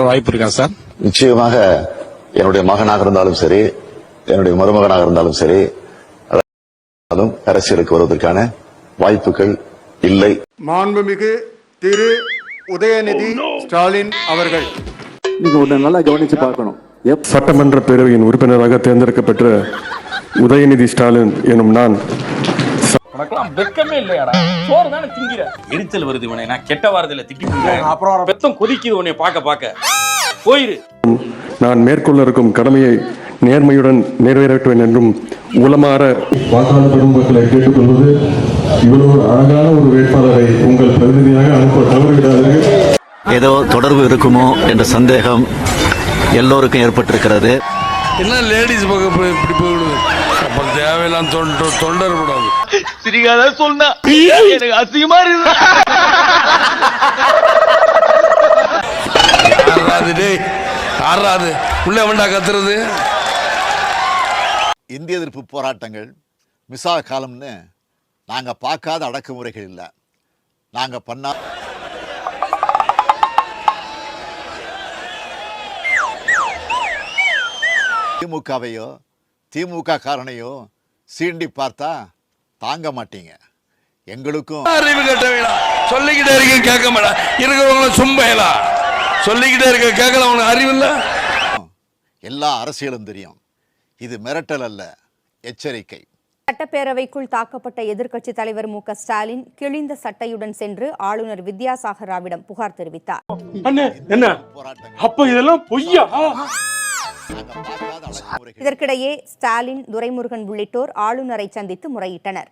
வாய்ப்பு இருக்கா சார்? நிச்சயமாக என்னுடைய மகனாக இருந்தாலும் சரி, என்னுடைய மருமகனாக இருந்தாலும் சரி, அரசியலுக்கு வருவதற்கான வாய்ப்புகள் இல்லை. மாண்புமிகு திரு உதயநிதி ஸ்டாலின் அவர்கள் நீங்க ஒண்ணு நல்லா கவனிச்சு பார்க்கணும். சட்டமன்ற பேரவையின் உறுப்பினராக தேர்ந்தெடுக்கப்பட்ட உதயநிதி ஸ்டாலின் எனும் நான் வெக்கமே இல்லையாடா? சோறு தானே திங்கிற. எரிச்சல் வருது உன்னை. நான் கெட்ட வாரத்துல திட்டிட்டு அப்புறம் பெத்தம் கொதிக்குது உன்னை பார்க்க போயிரு. நான் மேற்கொள்ள இருக்கும் கடமையை நேர்மையுடன் நிறைவேற்றுவேன் என்றும் உளமாற வாக்காளர் பெருமக்களை கேட்டுக்கொள்வது, இவ்வளவு அழகான ஒரு வேட்பாளரை உங்கள் பிரதிநிதியாக அனுப்ப தவறிவிடாதீர்கள். ஏதோ தொடர்பு இருக்குமோ என்ற சந்தேகம் எல்லோருக்கும் ஏற்பட்டிருக்கிறது. என்ன லேடிஸ் பக்கம் இப்படி போயிடுது? அப்புறம் தேவையெல்லாம் தொண்டர் கூடாது. சிரிக்காத சொன்னா எனக்கு அசிங்கமா இருக்கு. ஆறாது உள்ள வேண்டா கத்துறது. இந்திய எதிர்ப்பு போராட்டங்கள் மிசா காலம்னு நாங்க பார்க்காத அடக்குமுறைகள் இல்லை. நாங்க பண்ணா திமுகவையோ திமுக காரணையோ சீண்டி பார்த்தா தாங்க மாட்டீங்க. எங்களுக்கும் அறிவு கட்ட வேணாம். சொல்லிக்கிட்டே இருக்க கேட்க மாட்டா இருக்கிறவங்கள சும்பையலா சொல்லிக்கிட்டே இருக்க கேட்கல. அவனுக்கு அறிவு இல்ல. எல்லா அரசியலும் தெரியும். இது மிரட்டல் அல்ல, எச்சரிக்கை. சட்டப்பேரவைக்குள் தாக்கப்பட்ட எதிர்க்கட்சி தலைவர் மு.க. ஸ்டாலின் கிழிந்த சட்டையுடன் சென்று ஆளுநர் வித்யாசாகர் ராவிடம் புகார் தெரிவித்தார். இதற்கிடையே ஸ்டாலின், துரைமுருகன் உள்ளிட்டோர் ஆளுநரை சந்தித்து முறையிட்டனர்.